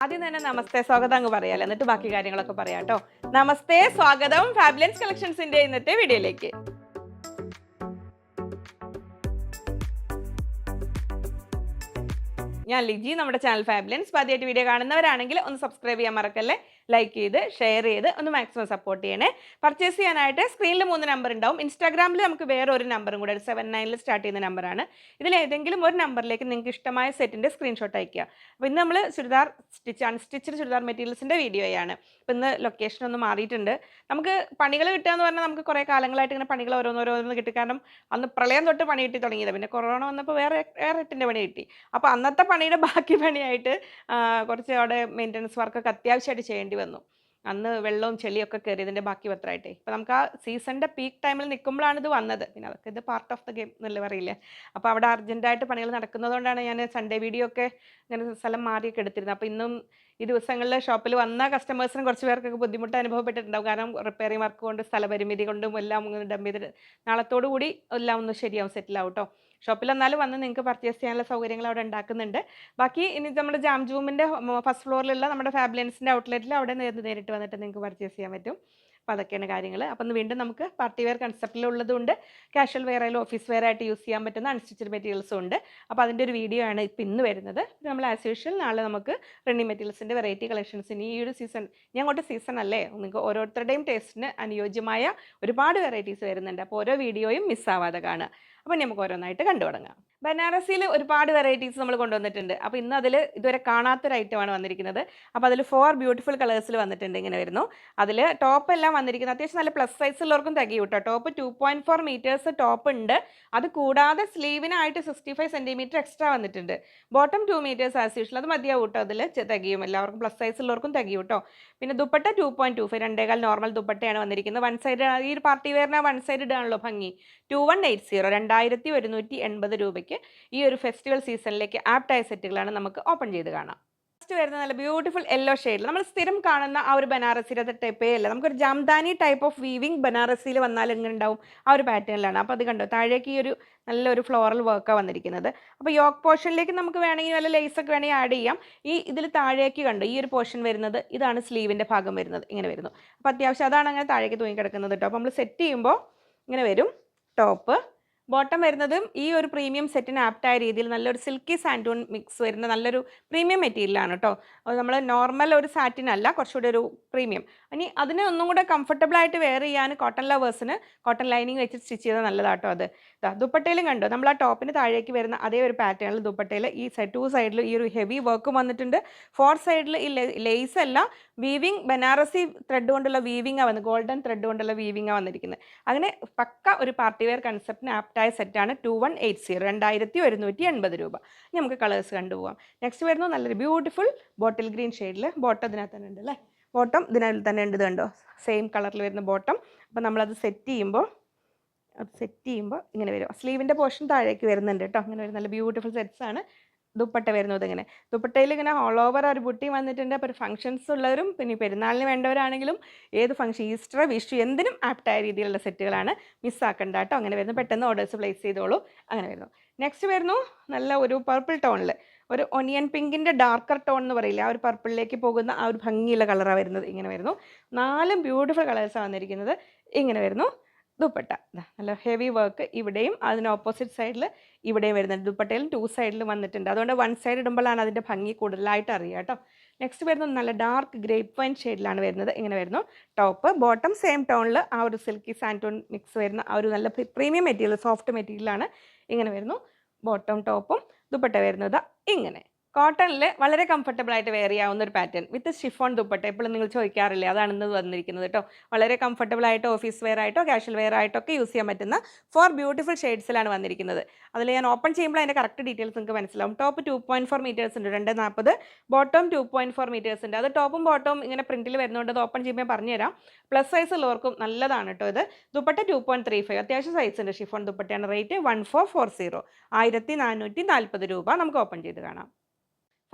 ആദ്യം തന്നെ നമസ്തേ സ്വാഗതം അങ്ങ് പറയാലോ, എന്നിട്ട് ബാക്കി കാര്യങ്ങളൊക്കെ പറയാം കേട്ടോ. നമസ്തേ സ്വാഗതം ഫാബുലൻസ് കളക്ഷൻസിന്റെ ഇന്നത്തെ വീഡിയോയിലേക്ക്. ഞാൻ ലിജി, നമ്മുടെ ചാനൽ ഫാബുലൻസ്. ആദ്യമായിട്ട് വീഡിയോ കാണുന്നവരാണെങ്കിൽ ഒന്ന് സബ്സ്ക്രൈബ് ചെയ്യാൻ മറക്കല്ലേ, ലൈക്ക് ചെയ്ത് ഷെയർ ചെയ്ത് ഒന്ന് മാക്സിമം സപ്പോർട്ട് ചെയ്യണേ. പർച്ചേസ് ചെയ്യാനായിട്ട് സ്ക്രീനിൽ 3 നമ്പർ ഉണ്ടാവും. ഇൻസ്റ്റാഗ്രാമിൽ നമുക്ക് വേറെ ഒരു നമ്പറും കൂടെ 79 സ്റ്റാർട്ട് ചെയ്യുന്ന നമ്പറാണ്. ഇതിലേതെങ്കിലും ഒരു നമ്പറിലേക്ക് നിങ്ങൾക്ക് ഇഷ്ടമായ സെറ്റിൻ്റെ സ്ക്രീൻഷോട്ട് അയക്കുക. അപ്പോൾ ഇന്ന് നമ്മൾ ചുരിദാർ അൺസ്റ്റിച്ചഡ് ചുരിദാർ മെറ്റീരിയൽസിൻ്റെ വീഡിയോയാണ്. അപ്പോൾ ഇന്ന് ലൊക്കേഷൻ ഒന്ന് മാറിയിട്ടുണ്ട്. നമുക്ക് പണികൾ കിട്ടുക എന്ന് പറഞ്ഞാൽ നമുക്ക് കുറേ കാലങ്ങളായിട്ട് ഇങ്ങനെ പണികൾ ഓരോന്നോരോന്ന് കിട്ടി. കാരണം അന്ന് പ്രളയം തൊട്ട് പണി കിട്ടി തുടങ്ങിയത്, പിന്നെ കൊറോണ വന്നപ്പോൾ വേറെ 8ൻ്റെ പണി കിട്ടി. അപ്പോൾ അന്നത്തെ പണിയുടെ ബാക്കി പണിയായിട്ട് കുറച്ച് അവിടെ മെയിൻ്റനൻസ് വർക്കൊക്കെ അത്യാവശ്യമായിട്ട് ചെയ്യേണ്ടി വന്നു. അന്ന് വെള്ളവും ചെളിയൊക്കെ കയറി ഇതിൻ്റെ ബാക്കി പത്രമായിട്ടേ. ഇപ്പോൾ നമുക്ക് ആ സീസണിൻ്റെ പീക്ക് ടൈമിൽ നിൽക്കുമ്പോഴാണ് ഇത് വന്നത്. പിന്നെ അതൊക്കെ ഇത് പാർട്ട് ഓഫ് ദ ഗെയിം എന്നല്ലേ പറയില്ലേ. അപ്പോൾ അവിടെ അർജൻറ്റായിട്ട് പണികൾ നടക്കുന്നതുകൊണ്ടാണ് ഞാൻ സൺഡേ വീഡിയോ ഒക്കെ ഇങ്ങനെ സ്ഥലം മാറിയൊക്കെ എടുത്തിരുന്നത്. അപ്പോൾ ഇന്നും ഈ ദിവസങ്ങളിൽ ഷോപ്പിൽ വന്ന കസ്റ്റമേഴ്സിന് കുറച്ച് പേർക്കൊക്കെ ബുദ്ധിമുട്ട് അനുഭവപ്പെട്ടിട്ടുണ്ടാവും. കാരണം റിപ്പയറിംഗ് വർക്ക് കൊണ്ട് സ്ഥലപരിമിതി കൊണ്ടും എല്ലാം ഡംപ് ചെയ്ത് നാളത്തോടു കൂടി എല്ലാം ഒന്ന് ശരിയാവും, സെറ്റിലാവും കേട്ടോ. ഷോപ്പിൽ വന്നാലും വന്ന് നിങ്ങൾക്ക് പർച്ചേസ് ചെയ്യാനുള്ള സൗകര്യങ്ങൾ അവിടെ ഉണ്ടാക്കുന്നുണ്ട്. ബാക്കി ഇനി നമ്മുടെ ജാംജൂമിൻ്റെ ഫസ്റ്റ് ഫ്ലോറിലുള്ള നമ്മുടെ ഫാബുലൻസിൻ്റെ ഔട്ട്ലെറ്റിൽ അവിടെ നേരിട്ട് വന്നിട്ട് നിങ്ങൾക്ക് പർച്ചേസ് ചെയ്യാൻ പറ്റും. അപ്പോൾ അതൊക്കെയാണ് കാര്യങ്ങൾ. അപ്പം വീണ്ടും നമുക്ക് പാർട്ടി വെയർ കൺസെപ്റ്റിലുള്ളതുകൊണ്ട് കാഷ്വൽ വെയർ ആയാലും ഓഫീസ് വെയർ ആയിട്ട് യൂസ് ചെയ്യാൻ പറ്റുന്ന അൺസ്റ്റിച്ചഡ് മെറ്റീരിയൽസും ഉണ്ട്. അപ്പോൾ അതിൻ്റെ ഒരു വീഡിയോ ആണ് ഇപ്പം ഇന്ന് വരുന്നത്. നമ്മൾ ആസ് യൂഷ്വൽ നാളെ നമുക്ക് റണ്ണിങ് മെറ്റീരിയൽസിൻ്റെ വെറൈറ്റി കളക്ഷൻസിന് ഈ ഒരു സീസൺ, ഞാൻ അങ്ങോട്ട് സീസൺ അല്ലേ, നിങ്ങൾക്ക് ഓരോരുത്തരുടെയും ടേസ്റ്റിന് അനുയോജ്യമായ ഒരുപാട് വെറൈറ്റീസ് വരുന്നുണ്ട്. അപ്പോൾ ഓരോ വീഡിയോയും മിസ്സാവാതെ കാണുക. അപ്പോൾ നമുക്ക് ഓരോന്നായിട്ട് കണ്ടു തുടങ്ങാം. ബനാറസിയിൽ ഒരുപാട് വെറൈറ്റീസ് നമ്മൾ കൊണ്ടുവന്നിട്ടുണ്ട്. അപ്പോൾ ഇന്ന് അതിൽ ഇതുവരെ കാണാത്തൊരു ഐറ്റമാണ് വന്നിരിക്കുന്നത്. അപ്പോൾ അതിൽ 4 ബ്യൂട്ടിഫുൾ കളേഴ്സിൽ വന്നിട്ടുണ്ട്. ഇങ്ങനെ വരുന്നു. അതിൽ ടോപ്പ് എല്ലാം വന്നിരിക്കുന്നത് അത്യാവശ്യം നല്ല പ്ലസ് സൈസ് ഉള്ളവർക്കും തികയും കേട്ടോ. ടോപ്പ് 2.4 മീറ്റേഴ്സ് ടോപ്പ് ഉണ്ട്. അത് കൂടാതെ സ്ലീവിനായിട്ട് 65 സെൻറ്റിമീറ്റർ എക്സ്ട്രാ വന്നിട്ടുണ്ട്. ബോട്ടം 2 മീറ്റേഴ്സ് ആസ് യൂഷ്വൽ, അത് മതിയാവും കേട്ടോ. അതിൽ തികയും, എല്ലാവർക്കും പ്ലസ് സൈസ് ഉള്ളവർക്കും തികയും കേട്ടോ. പിന്നെ ദുപ്പട്ട 2.25, 2.25 നോർമൽ ദുപ്പട്ടയാണ് വന്നിരിക്കുന്നത്. വൺ സൈഡ്, ഈ ഒരു പാർട്ടി വെയറിന് വൺ സൈഡ് ഇടാണല്ലോ ഭംഗി. 2180, 2180 രൂപയ്ക്ക് ഈ ഒരു ഫെസ്റ്റിവൽ സീസണിലേക്ക് ആപ്റ്റായ സെറ്റുകളാണ് നമുക്ക് ഓപ്പൺ ചെയ്ത് കാണാം. ഫസ്റ്റ് വരുന്ന നല്ല ബ്യൂട്ടിഫുൾ യെല്ലോ ഷെയ്ഡിൽ നമ്മൾ സ്ഥിരം കാണുന്ന ആ ഒരു ബനാറസിയുടെ ടൈപ്പേ അല്ല, നമുക്കൊരു ജാംദാനി ടൈപ്പ് ഓഫ് വീവിങ് ബനാറസിയിൽ വന്നാൽ എങ്ങനെ ഉണ്ടാവും ആ ഒരു പാറ്റേണിലാണ്. അപ്പോൾ അത് കണ്ടോ, താഴേക്ക് ഈ ഒരു നല്ലൊരു ഫ്ലോറൽ വർക്കാണ് വന്നിരിക്കുന്നത്. അപ്പോൾ യോക്ക് പോർഷനിലേക്ക് നമുക്ക് വേണമെങ്കിൽ വല്ല ലേസൊക്കെ വേണമെങ്കിൽ ആഡ് ചെയ്യാം. ഇതിൽ താഴേക്ക് കണ്ടോ ഈ ഒരു പോർഷൻ വരുന്നത്, ഇതാണ് സ്ലീവിൻ്റെ ഭാഗം വരുന്നത്, ഇങ്ങനെ വരുന്നു. അപ്പോൾ അത്യാവശ്യം അതാണ് അങ്ങനെ താഴേക്ക് തൂങ്ങിക്കിടക്കുന്നത് കേട്ടോ. അപ്പോൾ നമ്മൾ സെറ്റ് ചെയ്യുമ്പോൾ ഇങ്ങനെ വരും. ടോപ്പ് ബോട്ടം വരുന്നതും ഈ ഒരു പ്രീമിയം സെറ്റിന് ആപ്റ്റായ രീതിയിൽ നല്ലൊരു സിൽക്കി സാൻഡൂൺ മിക്സ് വരുന്ന നല്ലൊരു പ്രീമിയം മെറ്റീരിയലാണ് കേട്ടോ. നമ്മൾ നോർമൽ ഒരു സാറ്റിൻ അല്ല, കുറച്ചുകൂടി ഒരു പ്രീമിയം. ഇനി അതിന് ഒന്നും കൂടെ കംഫർട്ടബിളായിട്ട് വെയർ ചെയ്യാൻ കോട്ടൺ ലവേഴ്സിന് കോട്ടൺ ലൈനിങ് വെച്ച് സ്റ്റിച്ച് ചെയ്താൽ നല്ലതാട്ടോ. അത് ദുപ്പട്ടയിലും കണ്ടോ, നമ്മൾ ആ ടോപ്പിന് താഴേക്ക് വരുന്ന അതേ ഒരു പാറ്റേണിൽ ദുപ്പട്ടയിൽ ഈ 2 സൈഡിൽ ഈ ഒരു ഹെവി വർക്കും വന്നിട്ടുണ്ട്. 4 സൈഡിൽ ഈ ലേസ് അല്ല, വീവിങ് ബനാറസി ത്രെഡ് കൊണ്ടുള്ള വീവിങ്ങാണ് വന്നത്, ഗോൾഡൻ ത്രെഡ് കൊണ്ടുള്ള വീവിങ്ങാണ് വന്നിരിക്കുന്നത്. അങ്ങനെ പക്ക ഒരു പാർട്ടി വെയർ കൺസെപ്റ്റിന് ആപ്റ്റായ സെറ്റാണ് 2180, 2180 രൂപ. ഇനി നമുക്ക് കളേഴ്സ് കണ്ടുപോകാം. നെക്സ്റ്റ് വരുന്നത് നല്ലൊരു ബ്യൂട്ടിഫുൾ ബോട്ടിൽ ഗ്രീൻ ഷെയ്ഡിൽ, ബോട്ടം ഇതിനകത്ത് തന്നെ ഉണ്ട് അല്ലേ, ബോട്ടം ഇതിനകത്ത് തന്നെ ഉണ്ട്. ഇത് കണ്ടോ, സെയിം കളറിൽ വരുന്ന ബോട്ടം. അപ്പോൾ നമ്മളത് സെറ്റ് ചെയ്യുമ്പോൾ ഇങ്ങനെ വരും. സ്ലീവിൻ്റെ പോർഷൻ താഴേക്ക് വരുന്നുണ്ട് കേട്ടോ. അങ്ങനെ വരുന്ന നല്ല ബ്യൂട്ടിഫുൾ സെറ്റ്സാണ്. ദുപ്പട്ട വരുന്നത് ഇങ്ങനെ, ദുപ്പട്ടയിൽ ഇങ്ങനെ ഓൾ ഓവർ ഒരു ബുട്ടി വന്നിട്ടുണ്ട്. അപ്പോൾ ഒരു ഫംഗ്ഷൻസ് ഉള്ളവരും പിന്നെ പെരുന്നാളിന് വേണ്ടവരാണെങ്കിലും ഏത് ഫംഗ്ഷൻ, ഈസ്റ്റർ, വിഷു എന്തിനും ആപ്റ്റായ രീതിയിലുള്ള സെറ്റുകളാണ്. മിസ്സാക്കണ്ട കേട്ടോ. അങ്ങനെ വരുന്നു, പെട്ടെന്ന് ഓർഡേഴ്സ് പ്ലേസ് ചെയ്തോളൂ. അങ്ങനെ വരുന്നു. നെക്സ്റ്റ് വരുന്നു നല്ല ഒരു പർപ്പിൾ ടോണിൽ, ഒരു ഒനിയൻ പിങ്കിൻ്റെ ഡാർക്കർ ടോൺ എന്ന് പറയില്ല, ആ ഒരു പർപ്പിളിലേക്ക് പോകുന്ന ആ ഒരു ഭംഗിയുള്ള കളറാണ് വരുന്നത്. ഇങ്ങനെ വരുന്നു. 4 ബ്യൂട്ടിഫുൾ കളേഴ്സാണ് വന്നിരിക്കുന്നത്. ഇങ്ങനെ വരുന്നു. ദുപ്പട്ട നല്ല ഹെവി വർക്ക് ഇവിടെയും അതിന് ഓപ്പോസിറ്റ് സൈഡിൽ ഇവിടെയും വരുന്നുണ്ട്. ദുപ്പട്ടയിലും 2 സൈഡിലും വന്നിട്ടുണ്ട്. അതുകൊണ്ട് 1 സൈഡ് ഇടുമ്പോഴാണ് അതിൻ്റെ ഭംഗി കൂടുതലായിട്ട് അറിയുക കേട്ടോ. നെക്സ്റ്റ് വരുന്നത് നല്ല ഡാർക്ക് ഗ്രേപ്പ് വൈൻ ഷെയ്ഡിലാണ് വരുന്നത്. ഇങ്ങനെ വരുന്നു. ടോപ്പ് ബോട്ടം സെയിം ടോണിൽ ആ ഒരു സിൽക്കി സാൻറ്റൂൺ മിക്സ് വരുന്ന ആ ഒരു നല്ല പ്രീമിയം മെറ്റീരിയൽ, സോഫ്റ്റ് മെറ്റീരിയലാണ്. ഇങ്ങനെ വരുന്നു. ബോട്ടം ടോപ്പും ദുപ്പട്ട വരുന്നത് ഇങ്ങനെ കോട്ടണിൽ വളരെ കംഫർട്ടബിൾ ആയിട്ട് വെയർ ചെയ്യാവുന്ന ഒരു പാറ്റേൺ വിത്ത് ഷിഫോൺ ദുപ്പട്ട. എപ്പോഴും നിങ്ങൾ ചോദിക്കാറില്ലേ, അതാണ് ഇന്ന് വന്നിരിക്കുന്നത് കേട്ടോ. വളരെ കംഫർട്ടബിൾ ആയിട്ട് ഓഫീസ് വെയർ ആയിട്ടോ കാഷ്വൽ വെയർ ആയിട്ടോ ഒക്കെ യൂസ് ചെയ്യാൻ പറ്റുന്ന 4 ബ്യൂട്ടിഫുൾ ഷെയ്ഡ്സിലാണ് വന്നിരിക്കുന്നത്. അതിൽ ഞാൻ ഓപ്പൺ ചെയ്യുമ്പോൾ അതിൻ്റെ കറക്റ്റ് ഡീറ്റെയിൽസ് നിങ്ങൾക്ക് മനസ്സിലാവും. ടോപ്പ് 2.4 മീറ്റേഴ്സ് ഉണ്ട്, 240. ബോട്ടം 2.4 മീറ്റേഴ്സ് ഉണ്ട്. അത് ടോപ്പും ബോട്ടവും ഇങ്ങനെ പ്രിൻറ്റിൽ വരുന്നതുകൊണ്ട് അത് ഓപ്പൺ ചെയ്യുമ്പോൾ പറഞ്ഞുതരാം. പ്ലസ് സൈസ് ഉള്ളവർക്കും നല്ലതാണ് കേട്ടോ ഇത്. ദുപ്പട്ട 2.35, അത്യാവശ്യം സൈസ് ഉണ്ട്. ഷിഫോൺ ദുപ്പട്ടയാണ്. റേറ്റ് 1440, 1440 രൂപ. നമുക്ക് ഓപ്പൺ ചെയ്ത് കാണാം.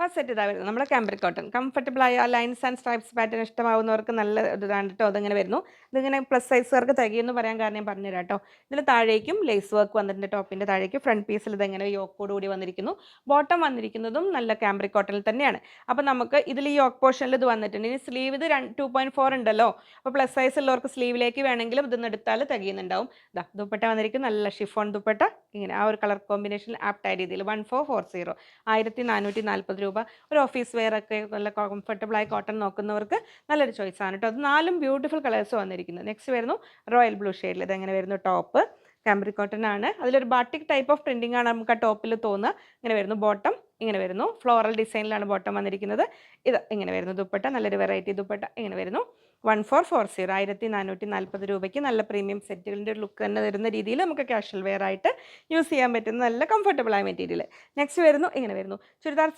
ഫസ്റ്റ് സെറ്റ് ഇതാ വരുന്നത് നമ്മുടെ കാംബ്രിക് കോട്ടൺ. കംഫർട്ടബിൾ ആയ ലൈൻസ് ആൻഡ് സ്ട്രൈപ്സ് പാറ്റേൺ ഇഷ്ടമാവുന്നവർക്ക് നല്ല ഇതാണ് കേട്ടോ. അതിങ്ങനെ വരുന്നു. ഇതിങ്ങനെ പ്ലസ് സൈസുകാർക്ക് തികയെന്ന് പറയാൻ കാരണം ഞാൻ പറഞ്ഞുതരാം കേട്ടോ. ഇതിൽ താഴേക്കും ലേസ് വർക്ക് വന്നിട്ടുണ്ട്. ടോപ്പിൻ്റെ താഴേക്ക് ഫ്രണ്ട് പീസിൽ ഇതെങ്ങനെ യോക്കോട് കൂടി വന്നിരിക്കുന്നു. ബോട്ടം വന്നിരിക്കുന്നതും നല്ല കാംബ്രിക് കോട്ടണിൽ തന്നെയാണ്. അപ്പോൾ നമുക്ക് ഇതിൽ ഈ യോക്ക് പോർഷനിൽ ഇത് വന്നിട്ടുണ്ട്. ഇനി സ്ലീവ് ഇത് 2.4 ഉണ്ടല്ലോ. അപ്പോൾ പ്ലസ് സൈസ് ഉള്ളവർക്ക് സ്ലീവിലേക്ക് വേണമെങ്കിലും ഇതൊന്ന് എടുത്താൽ തികയുന്നുണ്ടാവും. ഇതാ ദുപ്പട്ട വന്നിരിക്കും. നല്ല ഷിഫോൺ ദുപ്പട്ട ഇങ്ങനെ ആ ഒരു കളർ കോമ്പിനേഷനിൽ ആപ്റ്റായ രീതിയിൽ 1440 1440 രൂപ. ഒരു ഓഫീസ് വെയർ ഒക്കെ നല്ല കംഫർട്ടബിൾ ആയി കോട്ടൺ നോക്കുന്നവർക്ക് നല്ലൊരു ചോയ്സ് ആണ് കേട്ടോ. അത് 4 ബ്യൂട്ടിഫുൾ കളേഴ്സ് വന്നിരിക്കുന്നത്. നെക്സ്റ്റ് വരുന്നു റോയൽ ബ്ലൂ ഷെയ്ഡിൽ. ഇതെങ്ങനെ വരുന്നു ടോപ്പ് കാംബ്രിക് കോട്ടൺ ആണ്. അതിലൊരു ബാട്ടിക് ടൈപ്പ് ഓഫ് പ്രിന്റിംഗ് ആണ് നമുക്ക് ആ ടോപ്പിൽ തോന്നുക. ഇങ്ങനെ വരുന്നു ബോട്ടം ഇങ്ങനെ വരുന്നു. ഫ്ലോറൽ ഡിസൈനിലാണ് ബോട്ടം വന്നിരിക്കുന്നത്. ഇത് ഇങ്ങനെ വരുന്നു ദുപ്പട്ട. നല്ലൊരു വെറൈറ്റി ദുപ്പട്ട ഇങ്ങനെ വരുന്നു. 1440 1440 രൂപയ്ക്ക് നല്ല പ്രീമിയം സെറ്റുകളുടെ ഒരു ലുക്ക് തന്നെ തരുന്ന രീതിയിൽ നമുക്ക് കാഷ്വൽ വെയർ ആയിട്ട് യൂസ് ചെയ്യാൻ പറ്റുന്ന നല്ല കംഫർട്ടബിൾ ആയ മെറ്റീരിയൽ. നെക്സ്റ്റ് വരുന്നു ഇങ്ങനെ വരുന്നു churidar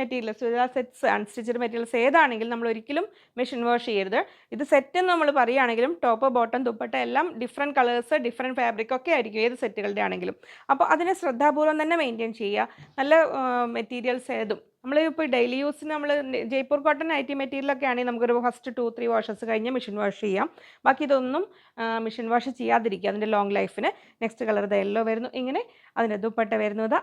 material. Churidar sets unstitched materials ഏതാണെങ്കിലും നമ്മൾ ഒരിക്കലും മെഷീൻ വാഷ് ചെയ്യരുത്. ഇത് സെറ്റ് എന്ന് നമ്മൾ പറയുകയാണെങ്കിലും ടോപ്പ് ബോട്ടം ദുപ്പട്ട എല്ലാം ഡിഫറെൻറ്റ് കളേഴ്സ് ഡിഫറെൻറ്റ് ഫാബ്രിക് ഒക്കെ ആയിരിക്കും ഏത് സെറ്റുകളുടെ ആണെങ്കിലും. അപ്പോൾ അതിനെ ശ്രദ്ധാപൂർവ്വം തന്നെ മെയിൻറ്റെയിൻ ചെയ്യുക. നല്ല മെറ്റീരിയൽസ് ഏതും നമ്മൾ ഇപ്പോൾ ഡെയിലി യൂസിന് നമ്മൾ ജയ്പൂർ കോട്ടൺ ഐറ്റി മെറ്റീരിയലൊക്കെ ആണെങ്കിൽ നമുക്കൊരു ഫസ്റ്റ് 2-3 വാഷസ് കഴിഞ്ഞ് മെഷീൻ വാഷ് ചെയ്യാം. ബാക്കി ഇതൊന്നും മെഷീൻ വാഷ് ചെയ്യാതിരിക്കുക അതിൻ്റെ ലോങ് ലൈഫിന്. നെക്സ്റ്റ് കളർ ഇത് യെല്ലോ വരുന്നു ഇങ്ങനെ. അതിൻ്റെ ദുപ്പട്ട വരുന്നത്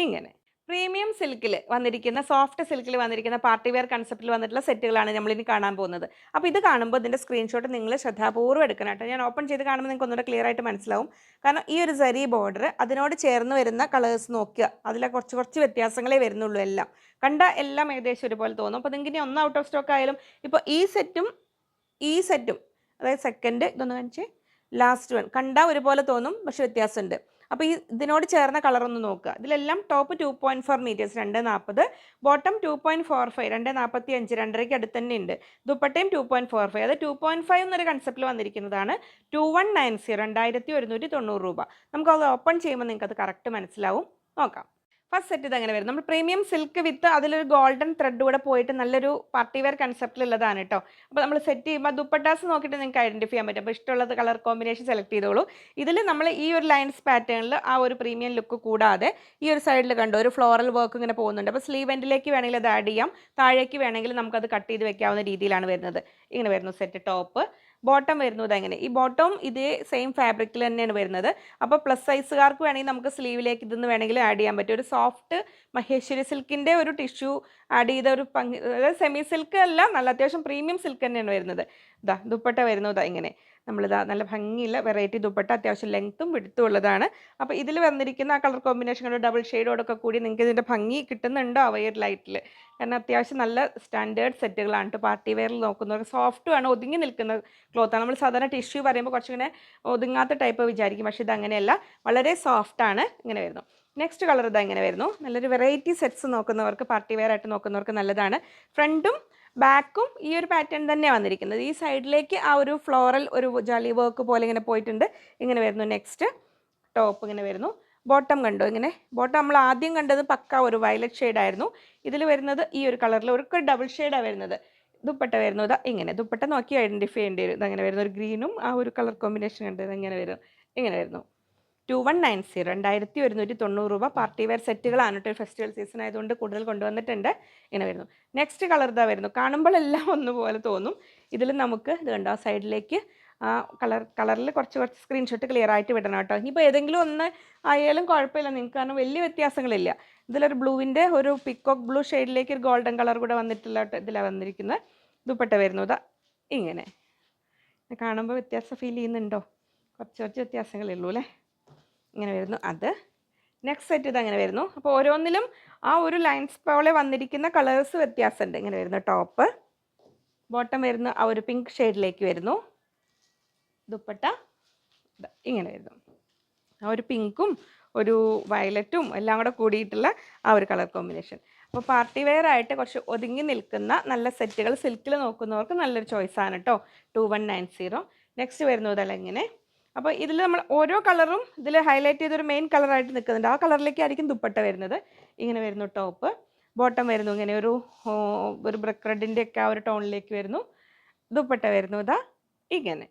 ഇങ്ങനെ. പ്രീമിയം സിൽക്കിൽ വന്നിരിക്കുന്ന സോഫ്റ്റ് സിൽക്കിൽ വന്നിരിക്കുന്ന പാർട്ടി വെയർ കൺസെപ്റ്റിൽ വന്നിട്ടുള്ള സെറ്റുകളാണ് നമ്മളിനി കാണാൻ പോകുന്നത്. അപ്പോൾ ഇത് കാണുമ്പോൾ ഇതിൻ്റെ സ്ക്രീൻഷോട്ട് നിങ്ങൾ ശ്രദ്ധാപൂർവ്വം എടുക്കണം കേട്ടോ. ഞാൻ ഓപ്പൺ ചെയ്ത് കാണുമ്പോൾ നിങ്ങൾക്ക് ഒന്നുകൂടെ ക്ലിയർ ആയിട്ട് മനസ്സിലാവും. കാരണം ഈ ഒരു സരി ബോർഡർ അതിനോട് ചേർന്ന് വരുന്ന കളേഴ്സ് നോക്കുക. അതിലെ കുറച്ച് വ്യത്യാസങ്ങളേ വരുന്നുള്ളൂ. എല്ലാം കണ്ട എല്ലാം ഏകദേശം ഒരുപോലെ തോന്നും. അപ്പോൾ നിങ്ങൾക്ക് ഇനി ഒന്ന് ഔട്ട് ഓഫ് സ്റ്റോക്ക് ആയാലും ഇപ്പോൾ ഈ സെറ്റും അതായത് സെക്കൻഡ് ഇതൊന്ന് കാണിച്ച് ലാസ്റ്റ് വൺ കണ്ടാൽ ഒരുപോലെ തോന്നും, പക്ഷെ വ്യത്യാസമുണ്ട്. അപ്പോൾ ഈ ഇതിനോട് ചേർന്ന കളറൊന്ന് നോക്കുക. ഇതിലെല്ലാം ടോപ്പ് 2.4 മീറ്റേഴ്സ് 240, ബോട്ടം 2.45 245 2.5 അടുത്ത് തന്നെ ഉണ്ട്. ദുപ്പട്ടയും 2.45 അത് 2.5 എന്നൊരു കൺസെപ്റ്റിൽ വന്നിരിക്കുന്നതാണ്. 2190 2190 രൂപ. നമുക്കത് ഓപ്പൺ ചെയ്യുമ്പോൾ നിങ്ങൾക്ക് അത് കറക്റ്റ് മനസ്സിലാവും. നോക്കാം. ഫസ്റ്റ് സെറ്റ് ഇത് അങ്ങനെ വരും. നമ്മൾ പ്രീമിയം സിൽക്ക് വിത്ത് അതിലൊരു ഗോൾഡൻ ത്രെഡ് കൂടെ പോയിട്ട് നല്ലൊരു പാർട്ടി വെയർ കൺസെപ്റ്റിലുള്ളതാണ് കേട്ടോ. അപ്പോൾ നമ്മൾ സെറ്റ് ചെയ്യുമ്പോൾ ദുപ്പട്ടാസ് നോക്കിയിട്ട് നിങ്ങൾക്ക് ഐഡൻറ്റിഫൈ ചെയ്യാൻ പറ്റും. അപ്പോൾ ഇഷ്ടമുള്ളത് കളർ കോമ്പിനേഷൻ സെലക്ട് ചെയ്തോളൂ. ഇതിൽ നമ്മൾ ഈ ഒരു ലൈൻസ് പാറ്റേണിൽ ആ ഒരു പ്രീമിയം ലുക്ക് കൂടാതെ ഈ ഒരു സൈഡിൽ കണ്ടോ ഒരു ഫ്ലോറൽ വർക്ക് ഇങ്ങനെ പോകുന്നുണ്ട്. അപ്പോൾ സ്ലീവ് എൻഡിലേക്ക് വേണമെങ്കിൽ അത് ആഡ് ചെയ്യാം, താഴേക്ക് വേണമെങ്കിൽ നമുക്കത് കട്ട് ചെയ്ത് വെക്കാവുന്ന രീതിയിലാണ് വരുന്നത്. ഇങ്ങനെ വരുന്നു സെറ്റ് ടോപ്പ്. ബോട്ടം വരുന്നത് അങ്ങനെ. ഈ ബോട്ടം ഇതേ സെയിം ഫാബ്രിക്കിൽ തന്നെയാണ് വരുന്നത്. അപ്പോൾ പ്ലസ് സൈസുകാർക്ക് വേണമെങ്കിൽ നമുക്ക് സ്ലീവിലേക്ക് ഇതൊന്ന് വേണമെങ്കിൽ ആഡ് ചെയ്യാൻ പറ്റും. ഒരു സോഫ്റ്റ് മഹേശ്വരി സിൽക്കിൻ്റെ ഒരു ടിഷ്യൂ ആഡ് ചെയ്ത ഒരു അതായത് സെമി സിൽക്ക് അല്ല, നല്ല അത്യാവശ്യം പ്രീമിയം സിൽക്ക് തന്നെയാണ് വരുന്നത്. ഇതാ ദുപ്പട്ട വരുന്നത് ഇങ്ങനെ. നമ്മളിതാ നല്ല ഭംഗിയുള്ള വെറൈറ്റി ദുപ്പട്ട അത്യാവശ്യം ലെങ്ത്തും വിടുത്തും ഉള്ളതാണ്. അപ്പോൾ ഇതിൽ വന്നിരിക്കുന്ന ആ കളർ കോമ്പിനേഷനോട് ഡബിൾ ഷെയ്ഡോടൊക്കെ കൂടി നിങ്ങൾക്ക് ഇതിൻ്റെ ഭംഗി കിട്ടുന്നുണ്ടോ വയർ ലൈറ്റിൽ. കാരണം അത്യാവശ്യം നല്ല സ്റ്റാൻഡേർഡ് സെറ്റുകളാണ് കേട്ടോ. പാർട്ടി വെയറിൽ നോക്കുന്നവർക്ക് സോഫ്റ്റും ആണ്, ഒതുങ്ങി നിൽക്കുന്ന ക്ലോത്താണ്. നമ്മൾ സാധാരണ ടിഷ്യൂ പറയുമ്പോൾ കുറച്ചിങ്ങനെ ഒതുങ്ങാത്ത ടൈപ്പ് വിചാരിക്കും, പക്ഷേ ഇത് അങ്ങനെയല്ല, വളരെ സോഫ്റ്റാണ്. ഇങ്ങനെ വരുന്നു. നെക്സ്റ്റ് കളർ ഇതാ ഇങ്ങനെ വരുന്നു. നല്ലൊരു വെറൈറ്റി സെറ്റ്സ് നോക്കുന്നവർക്ക് പാർട്ടി വെയർ ആയിട്ട് നോക്കുന്നവർക്ക് നല്ലതാണ്. ഫ്രണ്ടും ബാക്കും ഈ ഒരു പാറ്റേൺ തന്നെയാണ് വന്നിരിക്കുന്നത്. ഈ സൈഡിലേക്ക് ആ ഒരു ഫ്ലോറൽ ഒരു ജാലി വർക്ക് പോലെ ഇങ്ങനെ പോയിട്ടുണ്ട്. ഇങ്ങനെ വരുന്നു. നെക്സ്റ്റ് ടോപ്പ് ഇങ്ങനെ വരുന്നു. ബോട്ടം കണ്ടോ ഇങ്ങനെ. ബോട്ടം നമ്മൾ ആദ്യം കണ്ടത് പക്ക ഒരു വയലറ്റ് ഷെയ്ഡായിരുന്നു. ഇതിൽ വരുന്നത് ഈ ഒരു കളറിൽ ഒരു ഡബിൾ ഷെയ്ഡാണ് വരുന്നത്. ദുപ്പട്ട വരുന്നത് ഇങ്ങനെ. ദുപ്പട്ട നോക്കി ഐഡൻറ്റിഫൈ ചെയ്യേണ്ടി വരും. ഇതങ്ങനെ വരുന്നു. ഒരു ഗ്രീനും ആ ഒരു കളർ കോമ്പിനേഷൻ കണ്ടത് ഇങ്ങനെ വരും. ഇങ്ങനെ വരുന്നു. 2190 2190 രൂപ. പാർട്ടി വെയർ സെറ്റുകളാണ് കേട്ടോ. ഫെസ്റ്റിവൽ സീസൺ ആയതുകൊണ്ട് കൂടുതൽ കൊണ്ടുവന്നിട്ടുണ്ട്. ഇങ്ങനെ വരുന്നു. നെക്സ്റ്റ് കളർ ഇതാ വരുന്നു. കാണുമ്പോഴെല്ലാം ഒന്നുപോലെ തോന്നും. ഇതിൽ നമുക്ക് ഇത് കണ്ടോ സൈഡിലേക്ക് ആ കളറിൽ കുറച്ച് സ്ക്രീൻഷോട്ട് ക്ലിയർ ആയിട്ട് വിടണം കേട്ടോ. ഇനിയിപ്പോൾ ഏതെങ്കിലും ഒന്ന് ആയാലും കുഴപ്പമില്ല നിങ്ങൾക്ക്, കാരണം വലിയ വ്യത്യാസങ്ങളില്ല. ഇതിലൊരു ബ്ലൂവിൻ്റെ ഒരു പിക്കോക്ക് ബ്ലൂ ഷെയ്ഡിലേക്ക് ഒരു ഗോൾഡൻ കളർ കൂടെ വന്നിട്ടുള്ള ഇതിലാണ് വന്നിരിക്കുന്നത്. ദുപ്പട്ട വരുന്നത് ഇങ്ങനെ. കാണുമ്പോൾ വ്യത്യാസം ഫീൽ ചെയ്യുന്നുണ്ടോ? കുറച്ച് വ്യത്യാസങ്ങളേ ഉള്ളൂ അല്ലേ. ഇങ്ങനെ വരുന്നു. അത് നെക്സ്റ്റ് സെറ്റ് ഇതങ്ങനെ വരുന്നു. അപ്പോൾ ഓരോന്നിലും ആ ഒരു ലൈൻസ് പോലെ വന്നിരിക്കുന്ന കളേഴ്സ് വ്യത്യാസമുണ്ട്. ഇങ്ങനെ വരുന്നു. ടോപ്പ് ബോട്ടം വരുന്നു ആ ഒരു പിങ്ക് ഷെയ്ഡിലേക്ക് വരുന്നു. ദുപ്പട്ട ഇങ്ങനെ വരുന്നു. ആ ഒരു പിങ്കും ഒരു വയലറ്റും എല്ലാം കൂടെ കൂടിയിട്ടുള്ള ആ ഒരു കളർ കോമ്പിനേഷൻ. അപ്പോൾ പാർട്ടി വെയർ ആയിട്ട് കുറച്ച് ഒതുങ്ങി നിൽക്കുന്ന നല്ല സെറ്റുകൾ സിൽക്കിൽ നോക്കുന്നവർക്ക് നല്ലൊരു ചോയ്സാണ് കേട്ടോ. 2190. നെക്സ്റ്റ് വരുന്നതല്ല ഇങ്ങനെ. അപ്പോൾ ഇതിൽ നമ്മൾ ഓരോ കളറും ഇതിൽ ഹൈലൈറ്റ് ചെയ്തൊരു മെയിൻ കളറായിട്ട് നിൽക്കുന്നുണ്ട്. ആ കളറിലേക്കായിരിക്കും ദുപ്പട്ട വരുന്നത്. ഇങ്ങനെ വരുന്നു. ടോപ്പ് ബോട്ടം വരുന്നു ഇങ്ങനെ ഒരു ബ്രിക്ക് റെഡിൻ്റെ ഒക്കെ ആ ഒരു ടോണിലേക്ക് വരുന്നു. ദുപ്പട്ട വരുന്നു ഇതാ ഇങ്ങനെ.